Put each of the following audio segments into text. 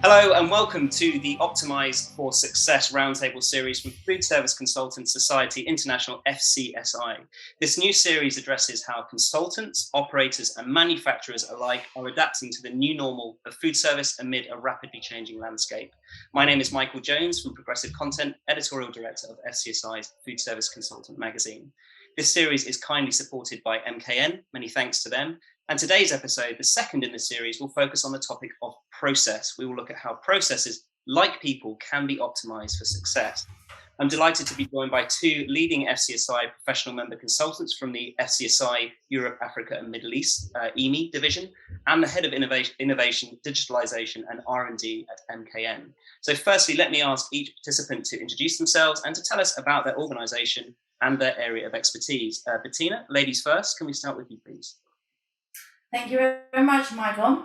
Hello and welcome to the Optimise for Success Roundtable series from Foodservice Consultant Society International FCSI. This new series addresses how consultants, operators and manufacturers alike are adapting to the new normal of food service amid a rapidly changing landscape. My name is Michael Jones from Progressive Content, Editorial Director of FCSI's Foodservice Consultant magazine. This series is kindly supported by MKN, many thanks to them. And today's episode, the second in the series, will focus on the topic of process. We will look at how processes, like people, can be optimized for success. I'm delighted to be joined by two leading FCSI professional member consultants from the FCSI Europe, Africa and Middle East, EME division, and the head of innovation, digitalization and R&D at MKN. So firstly, let me ask each participant to introduce themselves and to tell us about their organization and their area of expertise. Bettina, ladies first, can we start with you, please? Thank you very much, Michael.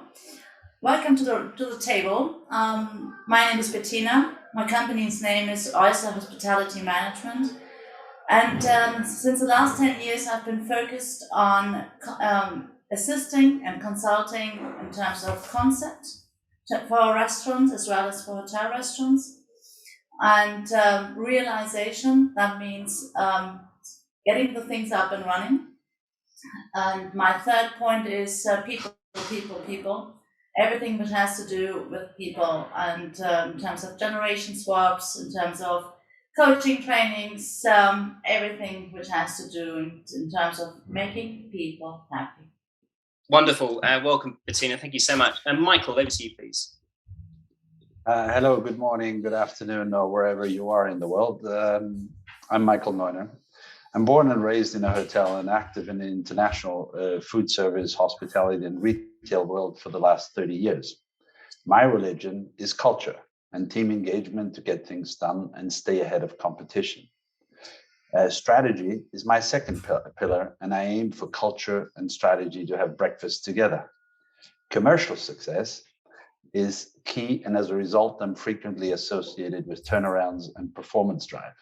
Welcome to the table. My name is Bettina. My company's name is Oyster Hospitality Management. And since the last 10 years, I've been focused on assisting and consulting in terms of concept for restaurants as well as for hotel restaurants. And realization, that means getting the things up and running. And my third point is people. Everything which has to do with people, and in terms of generation swaps, in terms of coaching trainings, everything which has to do in terms of making people happy. Wonderful. Welcome, Bettina. Thank you so much. And Michael, over to you, please. Hello, good morning, good afternoon, or wherever you are in the world. I'm Michael Neuner. I'm born and raised in a hotel and active in the international food service, hospitality and retail world for the last 30 years. My religion is culture and team engagement to get things done and stay ahead of competition. Strategy is my second pillar, and I aim for culture and strategy to have breakfast together. Commercial success is key, and as a result, I'm frequently associated with turnarounds and performance drive.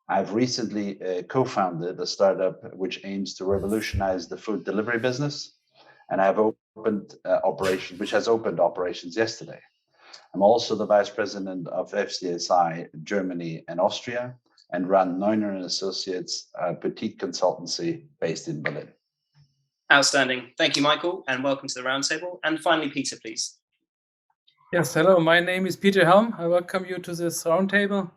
I've recently co-founded a startup which aims to revolutionize the food delivery business, and I've opened which has opened operations yesterday. I'm also the vice president of FCSI Germany and Austria, and run Neuner and Associates, a boutique consultancy based in Berlin. Outstanding. Thank you, Michael, and welcome to the roundtable. And finally, Peter, please. Yes, hello. My name is Peter Helm. I welcome you to this roundtable.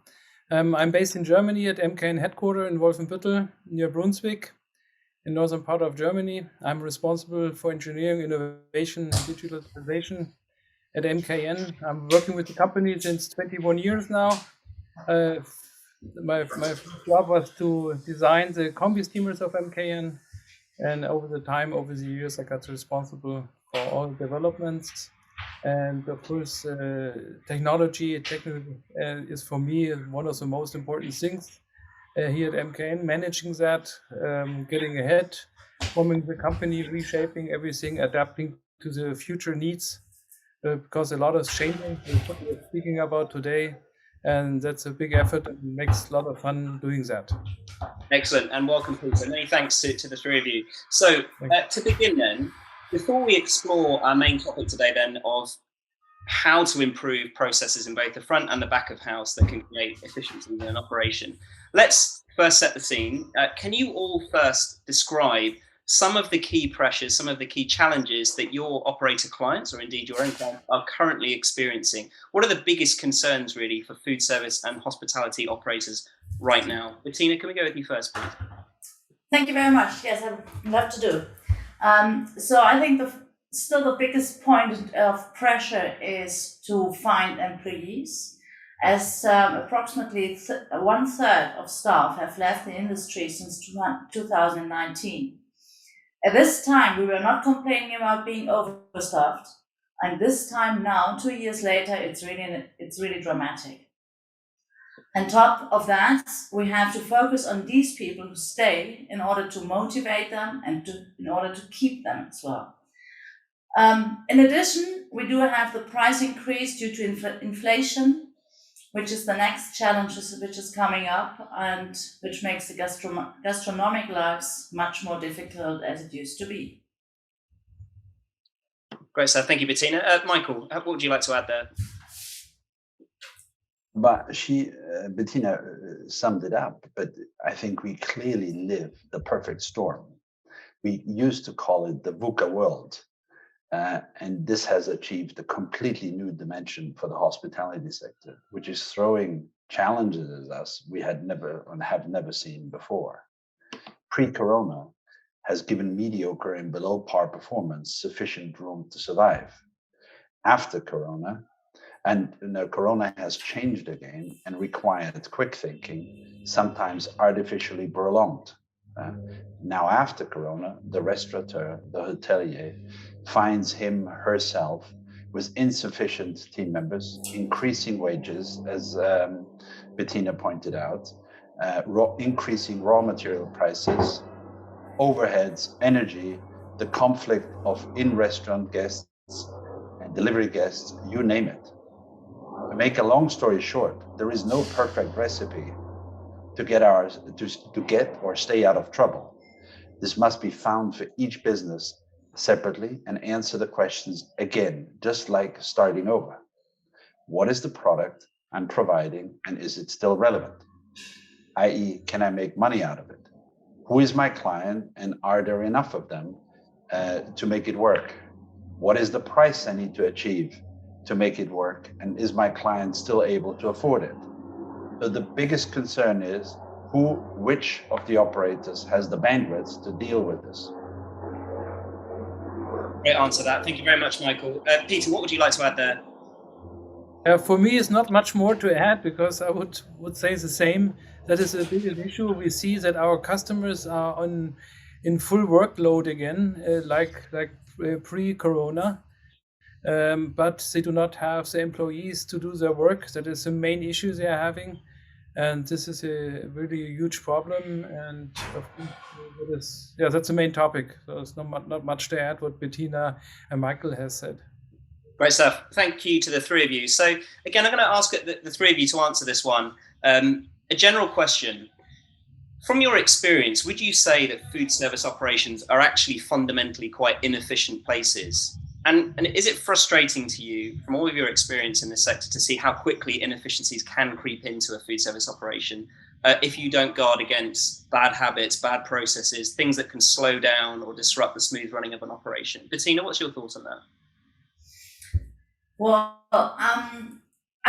I'm based in Germany at MKN headquarters in Wolfenbüttel, near Brunswick, in northern part of Germany. I'm responsible for engineering, innovation, and digitalization at MKN. I'm working with the company since 21 years now. My job was to design the combi steamers of MKN, and over the years, I got responsible for all developments. And of course, technical is for me one of the most important things here at MKN, managing that, getting ahead, forming the company, reshaping everything, adapting to the future needs, because a lot is changing, what we're speaking about today, and that's a big effort and makes a lot of fun doing that. Excellent, and welcome, Peter. Many thanks to the three of you. So to begin then, before we explore our main topic today then of how to improve processes in both the front and the back of house that can create efficiency in an operation, let's first set the scene. Can you all first describe some of the key pressures, some of the key challenges that your operator clients, or indeed your own clients, are currently experiencing? What are the biggest concerns really for food service and hospitality operators right now? Bettina, can we go with you first, please? Thank you very much. Yes, I would love to do. So I think still the biggest point of pressure is to find employees, as approximately 1/3 of staff have left the industry since 2019. At this time, we were not complaining about being overstaffed, and this time now, 2 years later, it's really dramatic. On top of that, we have to focus on these people who stay in order to motivate them and in order to keep them as well. In addition, we do have the price increase due to inflation, which is the next challenge which is coming up and which makes the gastronomic lives much more difficult as it used to be. Great stuff. Thank you, Bettina. Michael, what would you like to add there? But Bettina summed it up, but I think we clearly live the perfect storm. We used to call it the VUCA world. And this has achieved a completely new dimension for the hospitality sector, which is throwing challenges at us we had never and have never seen before. Pre-corona has given mediocre and below par performance sufficient room to survive. After corona, and corona has changed again and required quick thinking, sometimes artificially prolonged. Now after corona, the restaurateur, the hotelier, finds him, herself, with insufficient team members, increasing wages, as Bettina pointed out, increasing raw material prices, overheads, energy, the conflict of in-restaurant guests and delivery guests, you name it. To make a long story short, there is no perfect recipe to get or stay out of trouble. This must be found for each business separately and answer the questions again, just like starting over. What is the product I'm providing and is it still relevant? i.e., can I make money out of it? Who is my client and are there enough of them to make it work? What is the price I need to achieve to make it work? And is my client still able to afford it? So the biggest concern is which of the operators has the bandwidth to deal with this? Great answer to that. Thank you very much, Michael. Peter, what would you like to add there? For me, it's not much more to add because I would say the same. That is a big issue. We see that our customers are in full workload again, like pre-corona, but they do not have the employees to do their work. That is the main issue they are having, and this is a really huge problem. And of course, that's the main topic. So there's not much to add what Bettina and Michael has said. Great stuff. Thank you to the three of you. So again, I'm going to ask the three of you to answer this one. A general question. From your experience, would you say that food service operations are actually fundamentally quite inefficient places? And is it frustrating to you, from all of your experience in this sector, to see how quickly inefficiencies can creep into a food service operation if you don't guard against bad habits, bad processes, things that can slow down or disrupt the smooth running of an operation? Bettina, what's your thoughts on that? Well,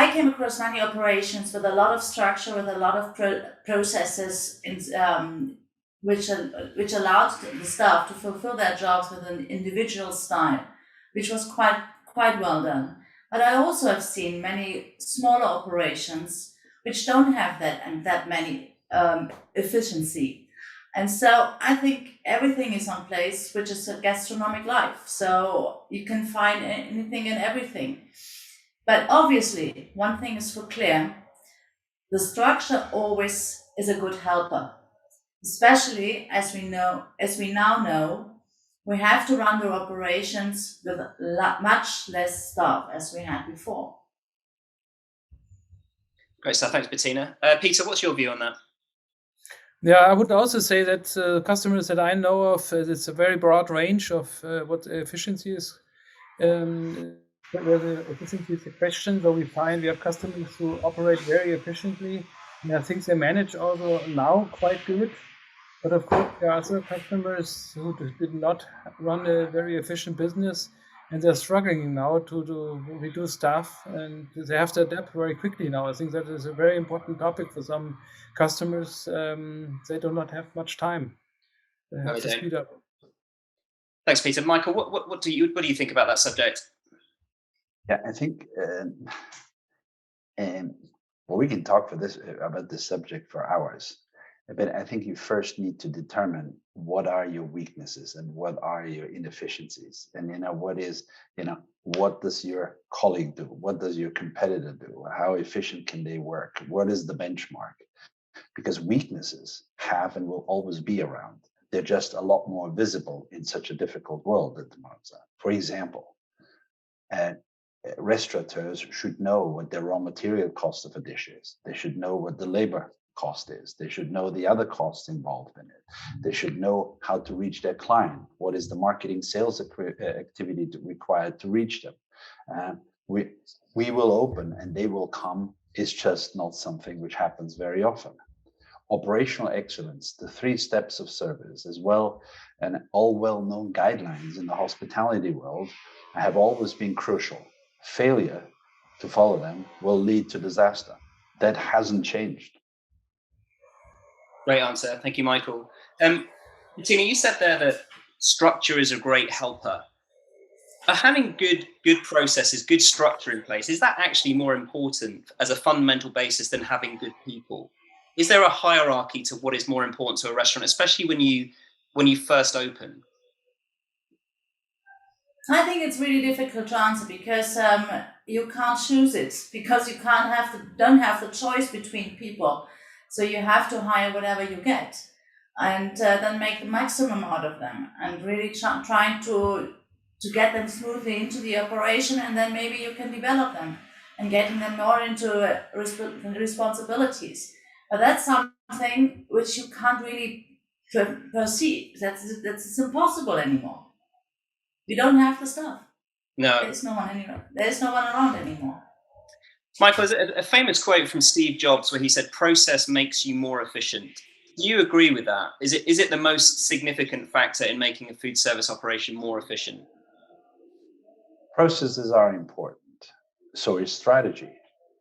I came across many operations with a lot of structure, with a lot of processes, which allowed the staff to fulfill their jobs with an individual style, which was quite well done. But I also have seen many smaller operations which don't have that many efficiency. And so I think everything is on place, which is a gastronomic life. So you can find anything and everything. But obviously, one thing is for clear, the structure always is a good helper, especially as we now know, we have to run the operations with much less staff as we had before. Great stuff. Thanks, Bettina. Peter, what's your view on that? Yeah, I would also say that customers that I know of, it's a very broad range of what efficiency is. Where the efficiency is a question, so we have customers who operate very efficiently, and I think they manage also now quite good. But of course, there are other customers who did not run a very efficient business, and they're struggling now to reduce staff, and they have to adapt very quickly now. I think that is a very important topic for some customers. They do not have much time. They have to speed up. Thanks, Peter. Michael, what do you think about that subject? Yeah, I think we can talk about this subject for hours. But I think you first need to determine what are your weaknesses and what are your inefficiencies. And, what does your colleague do? What does your competitor do? How efficient can they work? What is the benchmark? Because weaknesses have and will always be around. They're just a lot more visible in such a difficult world at the moment. For example, restaurateurs should know what their raw material cost of a dish is. They should know what the labor cost is. They should know the other costs involved in it. They should know how to reach their client. What is the marketing sales activity required to reach them? We will open and they will come. Is just not something which happens very often. Operational excellence, the 3 steps of service, as well, and all well-known guidelines in the hospitality world have always been crucial. Failure to follow them will lead to disaster. That hasn't changed. Great answer. Thank you, Michael. Bettina, you said there that structure is a great helper. But having good processes, good structure in place, is that actually more important as a fundamental basis than having good people? Is there a hierarchy to what is more important to a restaurant, especially when you first open? I think it's really difficult to answer because you can't choose it, because you don't have the choice between people. So you have to hire whatever you get, and then make the maximum out of them, and really trying to get them smoothly into the operation, and then maybe you can develop them and getting them more into responsibilities. But that's something which you can't really perceive. That's impossible anymore. We don't have the stuff. No. There's no one anymore. There's no one around anymore. Michael, there's a famous quote from Steve Jobs where he said, "Process makes you more efficient." Do you agree with that? Is it the most significant factor in making a food service operation more efficient? Processes are important. So is strategy,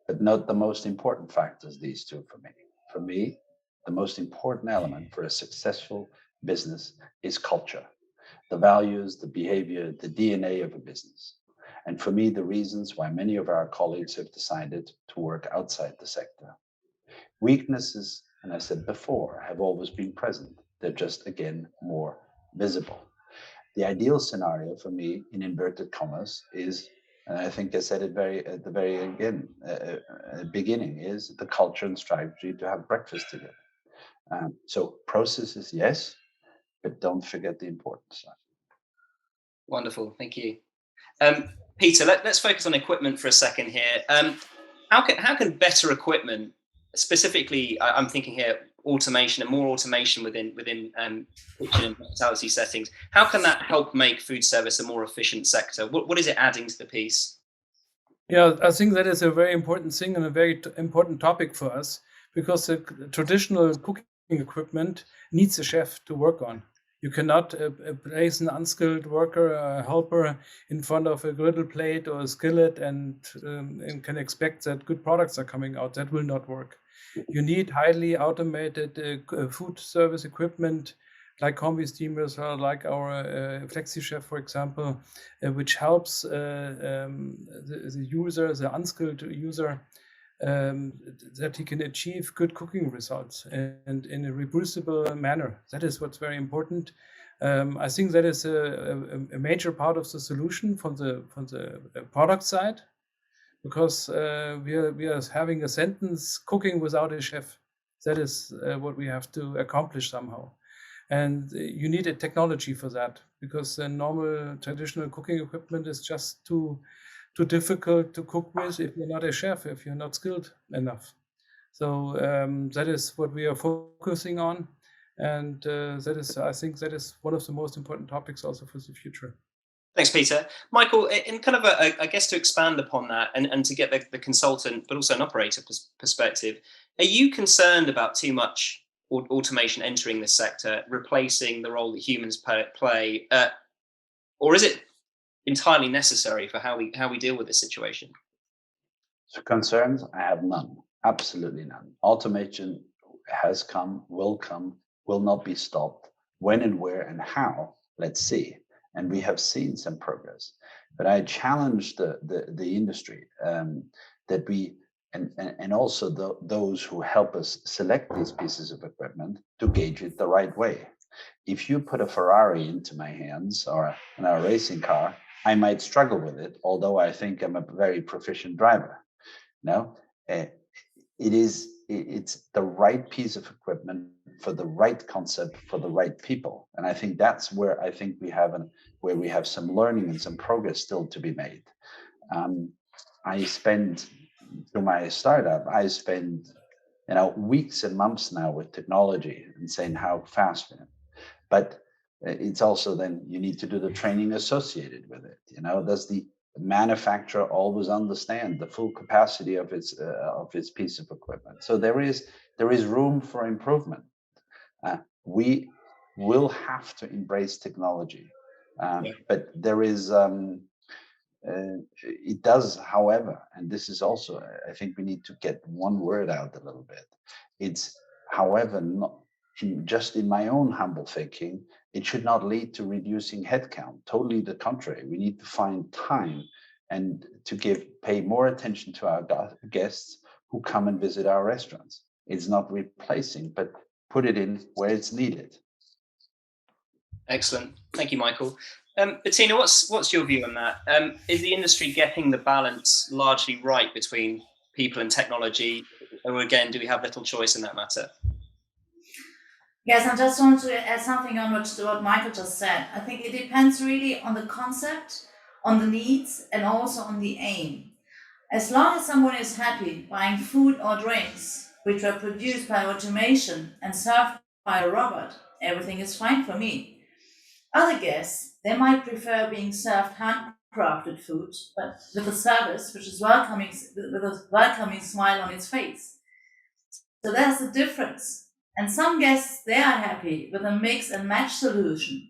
but not the most important factors, these two for me. For me, the most important element for a successful business is culture, the values, the behavior, the DNA of a business. And for me, the reasons why many of our colleagues have decided to work outside the sector. Weaknesses, and I said before, have always been present. They're just, again, more visible. The ideal scenario for me, in inverted commas, is, and I think I said it at the very beginning, is the culture and strategy to have breakfast together. So processes, yes, but don't forget the important stuff. Wonderful, thank you. Peter, let's focus on equipment for a second here. How can better equipment, specifically, I'm thinking here, automation and more automation within kitchen and hospitality settings, how can that help make food service a more efficient sector? What is it adding to the piece? Yeah, I think that is a very important thing and a very important topic for us, because the traditional cooking equipment needs a chef to work on. You cannot place an unskilled worker, a helper, in front of a griddle plate or a skillet and can expect that good products are coming out. That will not work. You need highly automated food service equipment, like combi steamers, or like our Flexi Chef, for example, which helps the user, the unskilled user, that he can achieve good cooking results and in a reproducible manner. That is what's very important. I think that is a major part of the solution from the product side, because we are having a sentence, cooking without a chef. That is what we have to accomplish somehow. And you need a technology for that, because the normal traditional cooking equipment is just too difficult to cook with if you're not a chef, if you're not skilled enough. So that is what we are focusing on. And I think that is one of the most important topics also for the future. Thanks, Peter. Michael, in kind of I guess to expand upon that and to get the consultant, but also an operator perspective, are you concerned about too much automation entering this sector, replacing the role that humans play, or is it entirely necessary for how we deal with this situation? So concerns, I have none, absolutely none. Automation has come, will not be stopped. When and where and how, let's see. And we have seen some progress. But I challenge the industry that we, and also those who help us select these pieces of equipment, to gauge it the right way. If you put a Ferrari into my hands or a racing car, I might struggle with it, although I think I'm a very proficient driver. No, it's the right piece of equipment for the right concept for the right people, and I think that's where I think we have some learning and some progress still to be made. I spend, through my startup, weeks and months now with technology and saying how fast. But it's also then you need to do the training associated with it. Does the manufacturer always understand the full capacity of its piece of equipment? So there is room for improvement. We will have to embrace technology, but there is. It does, however, and this is also, I think we need to get one word out a little bit. It's, however, not just in my own humble thinking, it should not lead to reducing headcount. Totally the contrary. We need to find time and to pay more attention to our guests who come and visit our restaurants. It's not replacing, but put it in where it's needed. Excellent. Thank you, Michael. Bettina, what's your view on that? Is the industry getting the balance largely right between people and technology? Or again, do we have little choice in that matter? Yes, I just want to add something on what Michael just said. I think it depends really on the concept, on the needs, and also on the aim. As long as someone is happy buying food or drinks, which were produced by automation and served by a robot, everything is fine for me. Other guests, they might prefer being served handcrafted food, but with a service which is welcoming, with a welcoming smile on its face. So there's a difference. And some guests, they are happy with a mix and match solution.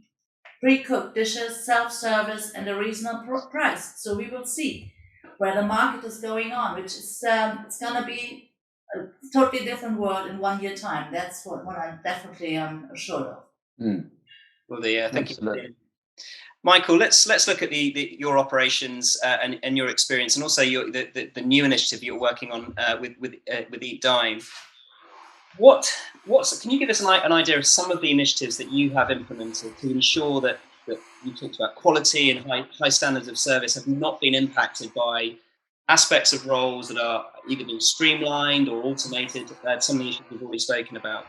Pre-cooked dishes, self-service, and a reasonable price. So we will see where the market is going on, which is it's going to be a totally different world in 1 year time. That's what I'm definitely assured of. Well, thank you, Michael. Let's look at your operations and your experience, and also the new initiative you're working on with eatDINE. Can you give us an idea of some of the initiatives that you have implemented to ensure that you talked about quality and high standards of service have not been impacted by aspects of roles that are either being streamlined or automated? Some of the issues we've already spoken about.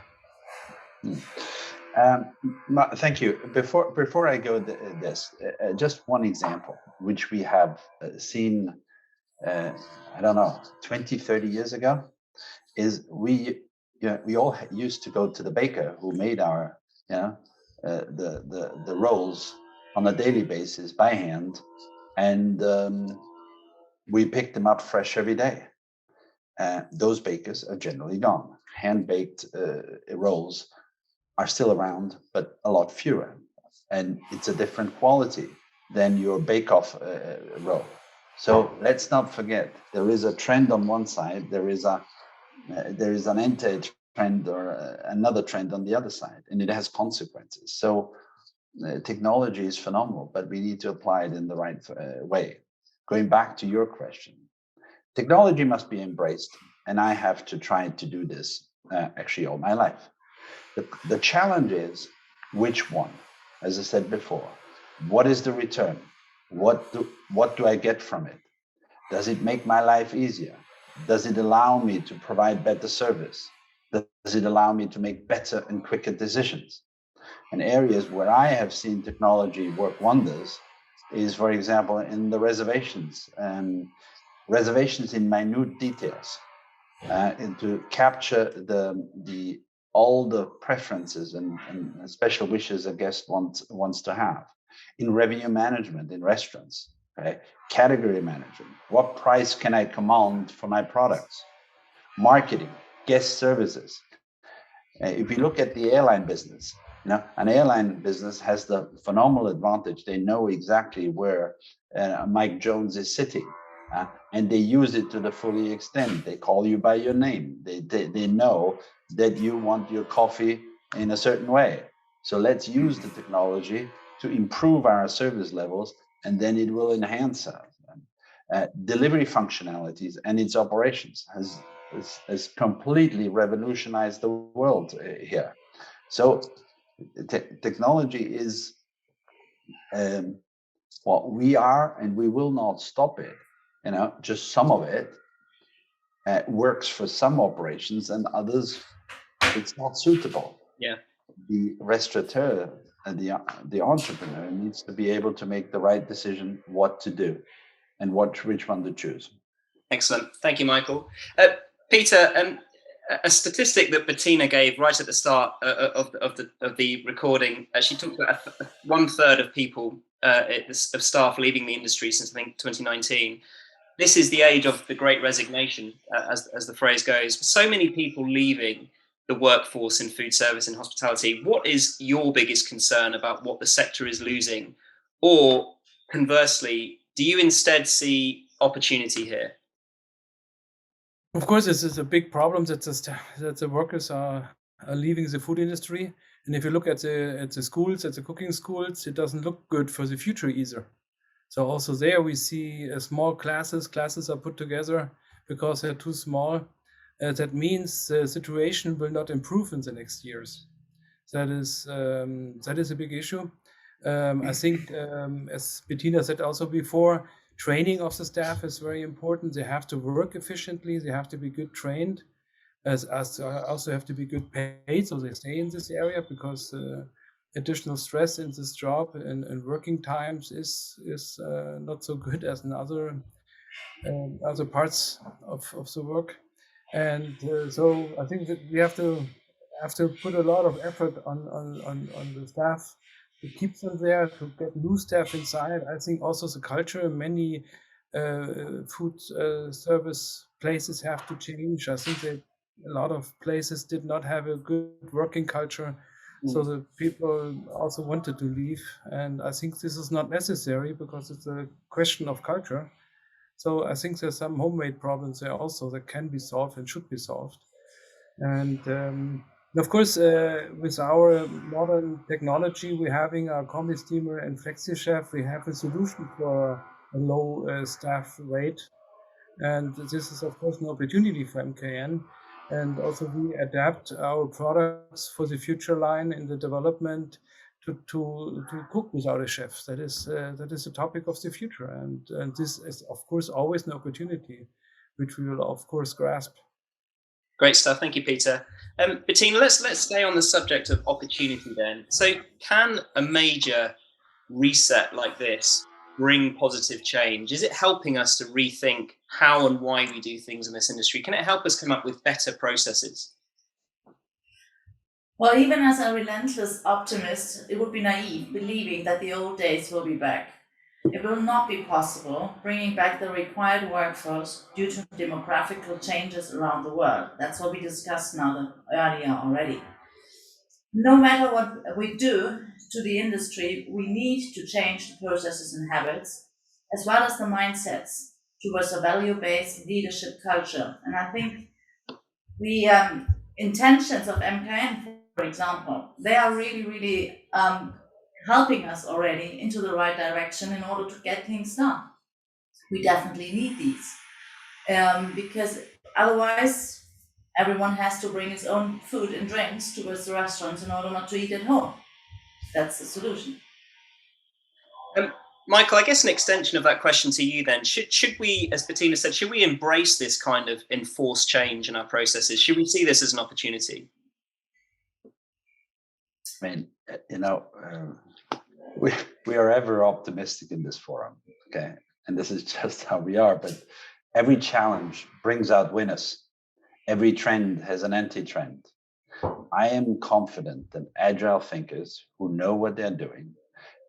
Thank you. Before I go this, just one example, which we have seen, 20, 30 years ago, is we all used to go to the baker who made our, the rolls on a daily basis by hand, and we picked them up fresh every day. Those bakers are generally gone. Hand-baked rolls are still around, but a lot fewer. And it's a different quality than your bake-off roll. So let's not forget, there is a trend on one side, there is an anti-trend or another trend on the other side, and it has consequences. So technology is phenomenal, but we need to apply it in the right way. Going back to your question, technology must be embraced, and I have to try to do this actually all my life. The challenge is which one? As I said before, what is the return? What do I get from it? Does it make my life easier? Does it allow me to provide better service? Does it allow me to make better and quicker decisions? And areas where I have seen technology work wonders is, for example, in the reservations, reservations in minute details, and to capture all the preferences and special wishes a guest wants to have. In revenue management in restaurants, okay? Category management, what price can I command for my products? Marketing, guest services. If you look at the airline business, an airline business has the phenomenal advantage. They know exactly where Mike Jones is sitting, and they use it to the fully extent. They call you by your name. They know that you want your coffee in a certain way. So let's use the technology to improve our service levels, and then it will enhance us. Delivery functionalities and its operations has completely revolutionized the world here. So technology is what we are, and we will not stop it. Just some of it works for some operations, and others it's not suitable. Yeah. The restaurateur and the entrepreneur needs to be able to make the right decision what to do and which one to choose. Excellent. Thank you, Michael. Peter, a statistic that Bettina gave right at the start of the recording, she talked about 1/3 of people, of staff leaving the industry since, I think, 2019. This is the age of the great resignation, as the phrase goes. So many people leaving the workforce in food service and hospitality. What is your biggest concern about what the sector is losing? Or conversely, do you instead see opportunity here? Of course, this is a big problem that the workers are leaving the food industry. And if you look at the schools, at the cooking schools, it doesn't look good for the future either. So also there we see small classes are put together because they're too small. That means the situation will not improve in the next years. That is a big issue. I think, as Bettina said also before, training of the staff is very important. They have to work efficiently. They have to be good trained, as also have to be good paid, so they stay in this area, because additional stress in this job and working times is not so good as in other parts of the work. And so I think that we have to put a lot of effort on the staff to keep them there, to get new staff inside. I think also the culture, many food service places have to change. I think that a lot of places did not have a good working culture, so the people also wanted to leave. And I think this is not necessary because it's a question of culture. So I think there's some homemade problems there also that can be solved and should be solved. And of course, with our modern technology, we're having our combi steamer and flexi chef. We have a solution for a low staff rate, and this is of course an opportunity for MKN. And also we adapt our products for the future line in the development to cook without a chef. That is the topic of the future, and this is of course always an opportunity, which we will of course grasp. Great stuff. Thank you, Peter. Bettina, let's stay on the subject of opportunity then. So can a major reset like this bring positive change? Is it helping us to rethink how and why we do things in this industry? Can it help us come up with better processes? Well, even as a relentless optimist, it would be naive believing that the old days will be back. It will not be possible bringing back the required workforce due to demographical changes around the world. That's what we discussed earlier already. No matter what we do to the industry, we need to change the processes and habits, as well as the mindsets towards a value-based leadership culture. And I think the intentions of MKN, for example, they are really, really helping us already into the right direction in order to get things done. We definitely need these because otherwise everyone has to bring his own food and drinks towards the restaurants in order not to eat at home. That's the solution. Michael, I guess an extension of that question to you then, should we, as Bettina said, should we embrace this kind of enforced change in our processes? Should we see this as an opportunity? I mean, we are ever optimistic in this forum, okay? And this is just how we are, but every challenge brings out winners. Every trend has an anti-trend. I am confident that agile thinkers who know what they're doing,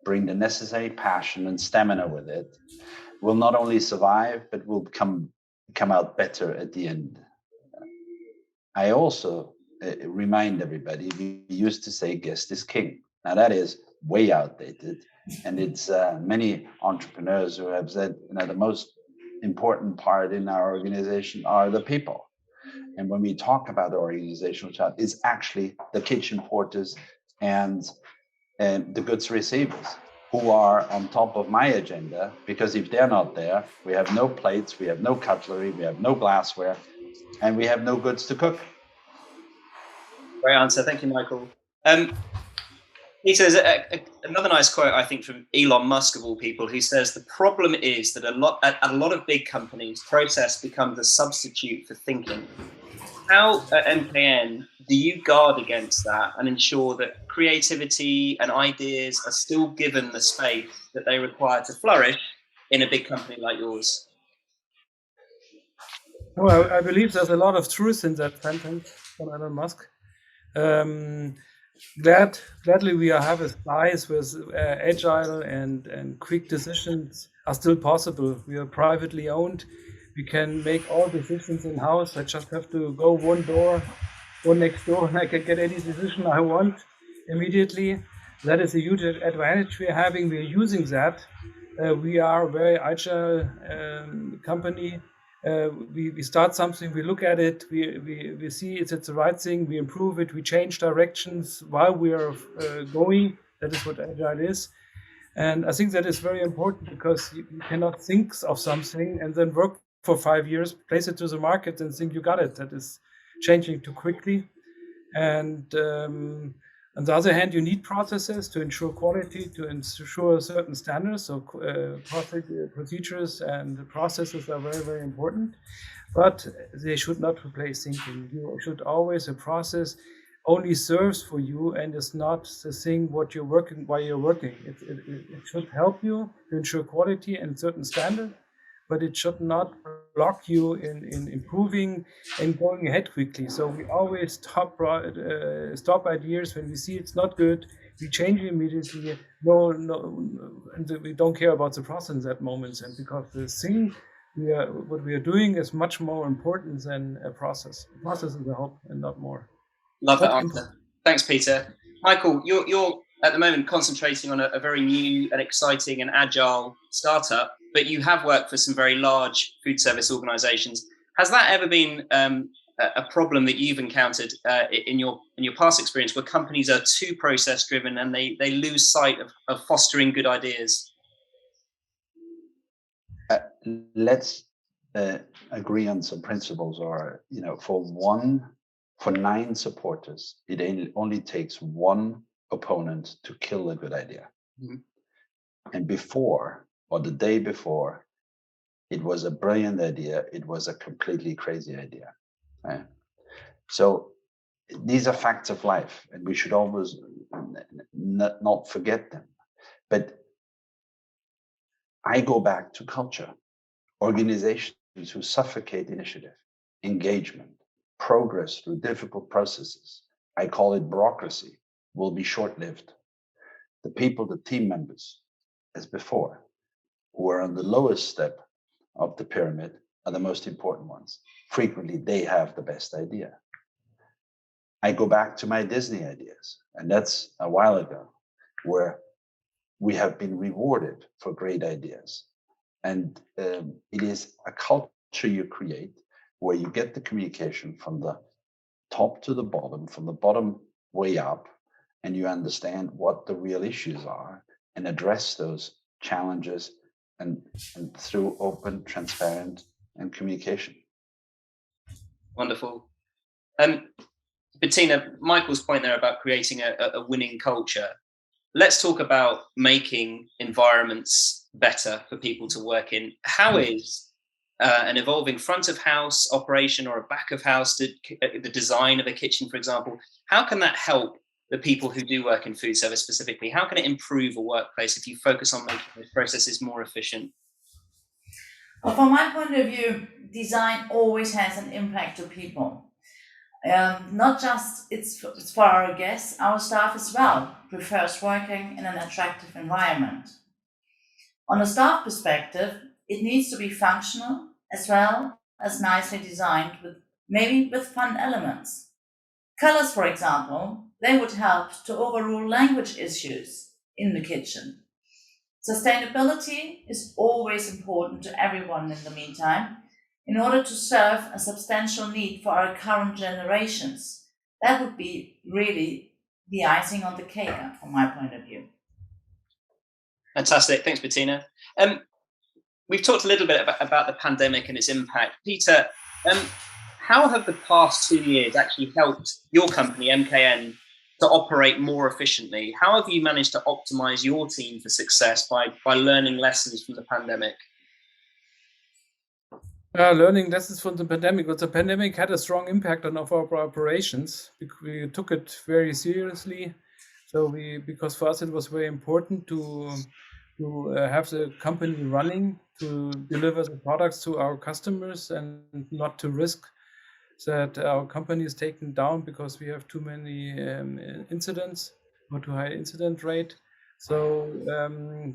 bring the necessary passion and stamina with it, will not only survive, but will come out better at the end. I also remind everybody, we used to say guest is king. Now that is way outdated. And it's many entrepreneurs who have said, the most important part in our organization are the people. And when we talk about the organizational chart, it's actually the kitchen porters and the goods receivers who are on top of my agenda, because if they're not there, we have no plates, we have no cutlery, we have no glassware, and we have no goods to cook. Great answer. Thank you, Michael. Peter, there's another nice quote, I think, from Elon Musk, of all people, who says the problem is that at a lot of big companies, process becomes a substitute for thinking. How at MKN do you guard against that and ensure that creativity and ideas are still given the space that they require to flourish in a big company like yours? Well, I believe there's a lot of truth in that sentence from Elon Musk. Gladly we have a slice with agile and quick decisions are still possible. We are privately owned. We can make all decisions in house. I just have to go one next door, and I can get any decision I want immediately. That is a huge advantage we are having. We are using that. We are a very agile company. We start something, we look at it, we see it's the right thing, we improve it, we change directions while we are going. That is what agile is. And I think that is very important, because you cannot think of something and then work for 5 years, place it to the market and think you got it. That is changing too quickly. And on the other hand, you need processes to ensure quality, to ensure certain standards. So procedures and processes are very, very important, but they should not replace thinking. You should always, a process only serves for you and is not the thing what you're working while you're working. It should help you to ensure quality and certain standards, but it should not block you in improving and going ahead quickly. So we always stop ideas when we see it's not good. We change it immediately. No, and we don't care about the process in that moment. And because the thing what we are doing is much more important than a process. The process is a help and not more. Love that answer. Thanks, Peter. Michael, you're at the moment concentrating on a very new and exciting and agile startup, but you have worked for some very large food service organizations. Has that ever been a problem that you've encountered in your past experience, where companies are too process driven and they lose sight of fostering good ideas? Let's agree on some principles. Or, for 9 supporters, it only takes 1 opponent to kill a good idea. Mm-hmm. And before, or the day before, it was a brilliant idea. It was a completely crazy idea. Right? So these are facts of life, and we should always not forget them. But I go back to culture. Organizations who suffocate initiative, engagement, progress through difficult processes, I call it bureaucracy, will be short-lived. The people, the team members, as before, who are on the lowest step of the pyramid are the most important ones. Frequently, they have the best idea. I go back to my Disney ideas, and that's a while ago, where we have been rewarded for great ideas. And it is a culture you create where you get the communication from the top to the bottom, from the bottom way up, and you understand what the real issues are and address those challenges and through open, transparent, and communication. Wonderful. Bettina, Michael's point there about creating a winning culture. Let's talk about making environments better for people to work in. How is an evolving front of house operation or a back of house, the design of a kitchen, for example, how can that help the people who do work in food service specifically? How can it improve a workplace if you focus on making those processes more efficient? Well, from my point of view, design always has an impact to people. Not just it's for our guests, our staff as well prefers working in an attractive environment. On a staff perspective, it needs to be functional as well as nicely designed, with fun elements. Colors, for example, they would help to overrule language issues in the kitchen. Sustainability is always important to everyone in the meantime, in order to serve a substantial need for our current generations. That would be really the icing on the cake from my point of view. Fantastic. Thanks, Bettina. We've talked a little bit about the pandemic and its impact. Peter, how have the past 2 years actually helped your company, MKN, to operate more efficiently? How have you managed to optimize your team for success by learning lessons from the pandemic? Learning lessons from the pandemic, but the pandemic had a strong impact on our operations. We took it very seriously. So because for us it was very important to to have the company running, to deliver the products to our customers, and not to risk that our company is taken down because we have too many incidents or too high incident rate. So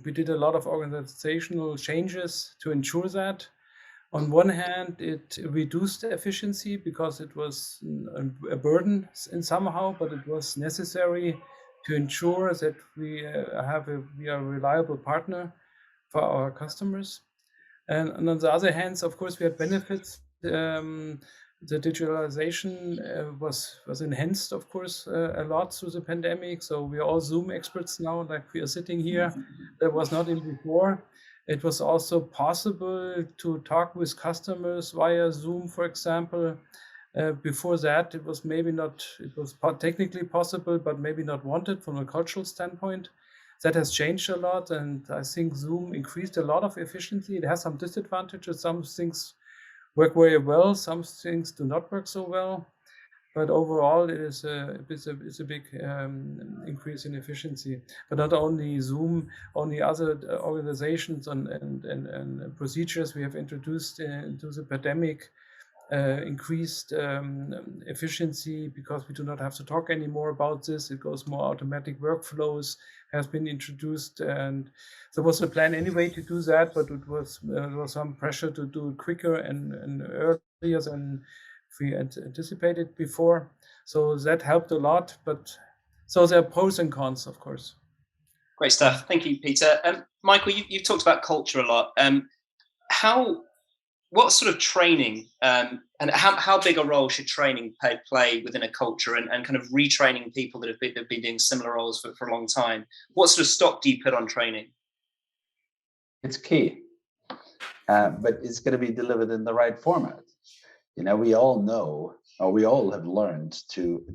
we did a lot of organizational changes to ensure that. On one hand, it reduced the efficiency because it was a burden in somehow, but it was necessary to ensure that we are a reliable partner for our customers. And on the other hand, of course, we had benefits. The digitalization was enhanced, of course, a lot through the pandemic. So we are all Zoom experts now, like we are sitting here. That was not in before. It was also possible to talk with customers via Zoom, for example. Before that, it was maybe not, it was technically possible, but maybe not wanted from a cultural standpoint. That has changed a lot, and I think Zoom increased a lot of efficiency. It has some disadvantages. Some things work very well, some things do not work so well. But overall, it's a big increase in efficiency. But not only Zoom, only other organizations and procedures we have introduced into the pandemic increased efficiency because we do not have to talk anymore about this. It goes more automatic workflows has been introduced, and there was a plan anyway to do that, but there was some pressure to do it quicker and earlier than we had anticipated before. So that helped a lot, but so there are pros and cons, of course. Great stuff. Thank you, Peter. Michael, you've talked about culture a lot. What sort of training and how big a role should training play within a culture and kind of retraining people that have been doing similar roles for a long time? What sort of stock do you put on training? It's key, but it's going to be delivered in the right format. You know, we all know, or we all have learned to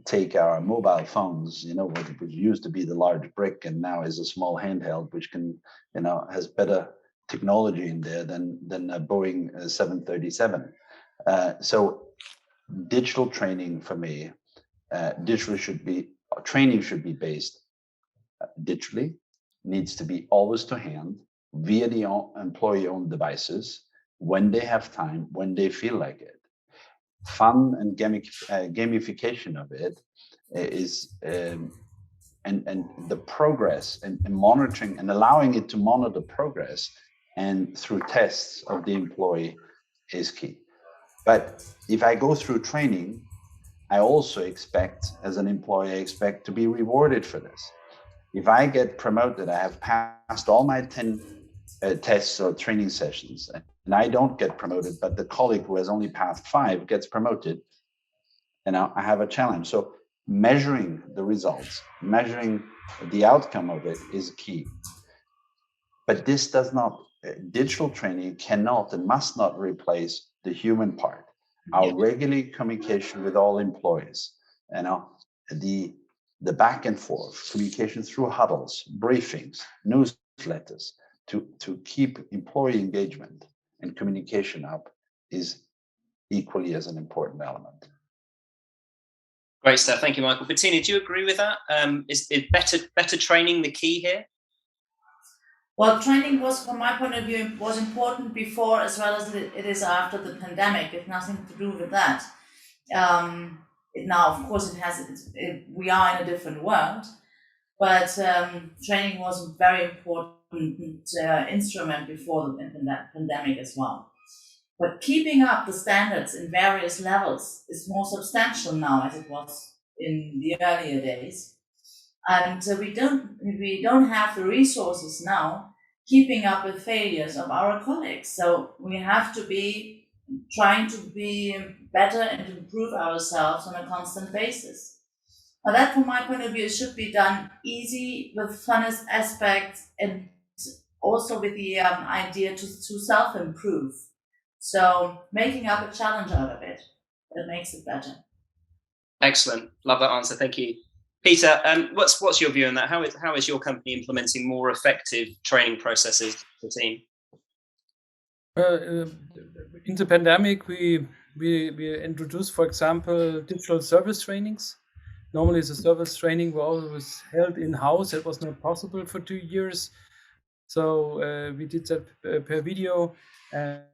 take our mobile phones, you know, what used to be the large brick and now is a small handheld, which can, you know, has better technology in there than a Boeing 737. So digital training for me, training should be based digitally, needs to be always to hand via the employee-owned devices when they have time, when they feel like it. Fun and gamification of it is and the progress and monitoring and allowing it to monitor progress and through tests of the employee is key. But if I go through training, I also expect, as an employee, I expect to be rewarded for this. If I get promoted, I have passed all my 10 tests or training sessions, and I don't get promoted, but the colleague who has only passed 5 gets promoted, and I have a challenge. So measuring the results, measuring the outcome of it is key. But this does not, digital training cannot and must not replace the human part. Our regular communication with all employees, you know, the back and forth, communication through huddles, briefings, newsletters, to keep employee engagement and communication up is equally as an important element. Great stuff. Thank you, Michael. Bettina, do you agree with that? Is better training the key here? Well, training was, from my point of view, was important before as well as it is after the pandemic. It's nothing to do with that. Now, of course, we are in a different world, but training was a very important instrument before the pandemic as well. But keeping up the standards in various levels is more substantial now as it was in the earlier days. And we don't have the resources now keeping up with failures of our colleagues. So we have to be trying to be better and improve ourselves on a constant basis. Now that, from my point of view, should be done easy with fun aspects and also with the idea to self-improve. So making up a challenge out of it, that makes it better. Excellent. Love that answer. Thank you. Peter, what's your view on that? How is your company implementing more effective training processes for the team? In the pandemic, we introduced, for example, digital service trainings. Normally the service training was held in-house. It was not possible for 2 years. So we did that per video and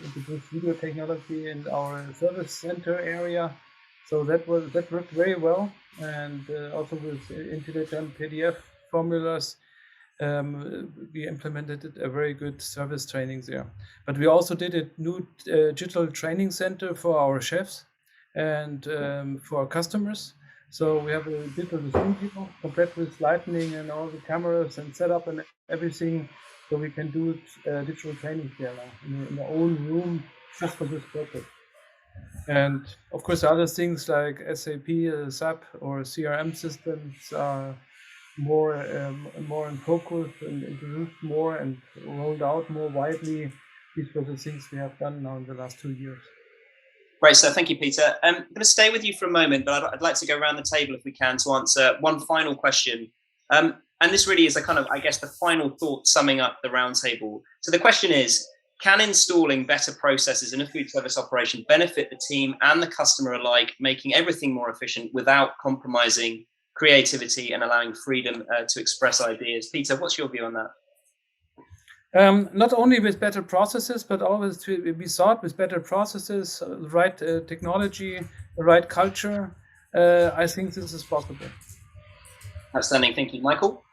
introduced video technology in our service center area. So that worked very well, and also with intelligent PDF formulas, we implemented a very good service training there. But we also did a new digital training center for our chefs and for our customers. So we have a digital studio complete with lighting and all the cameras and setup and everything, so we can do digital training there now in our own room just for this purpose. And of course, other things like SAP, SAP, or CRM systems are more in focus and introduced more and rolled out more widely. These were the things we have done now in the last 2 years. Great, so thank you, Peter. I'm going to stay with you for a moment, but I'd like to go around the table if we can to answer one final question. And this really is a kind of, I guess, the final thought summing up the roundtable. So the question is, can installing better processes in a food service operation benefit the team and the customer alike, making everything more efficient without compromising creativity and allowing freedom to express ideas? Peter, what's your view on that? Not only with better processes, but always we start with better processes, the right technology, the right culture. I think this is possible. Outstanding. Thank you. Michael?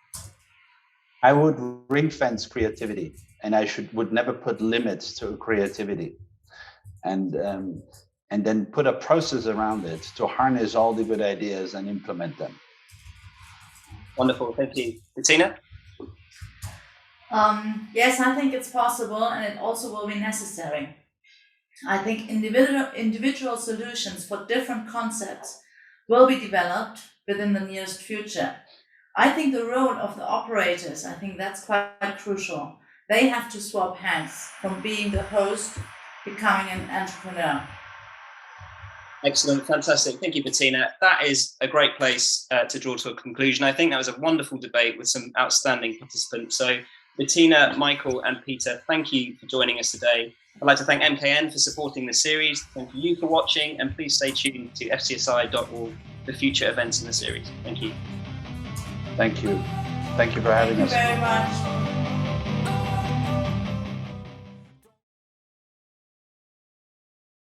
I would ring fence creativity, and I would never put limits to creativity, and then put a process around it to harness all the good ideas and implement them. Wonderful. Thank you. Bettina? Yes, I think it's possible, and it also will be necessary. I think individual solutions for different concepts will be developed within the nearest future. I think the role of the operators, I think that's quite crucial. They have to swap hands from being the host, becoming an entrepreneur. Excellent, fantastic. Thank you, Bettina. That is a great place to draw to a conclusion. I think that was a wonderful debate with some outstanding participants. So Bettina, Michael, and Peter, thank you for joining us today. I'd like to thank MKN for supporting the series. Thank you for watching, and please stay tuned to fcsi.org for future events in the series. Thank you. Thank you. Thank you for having us. Thank you very much.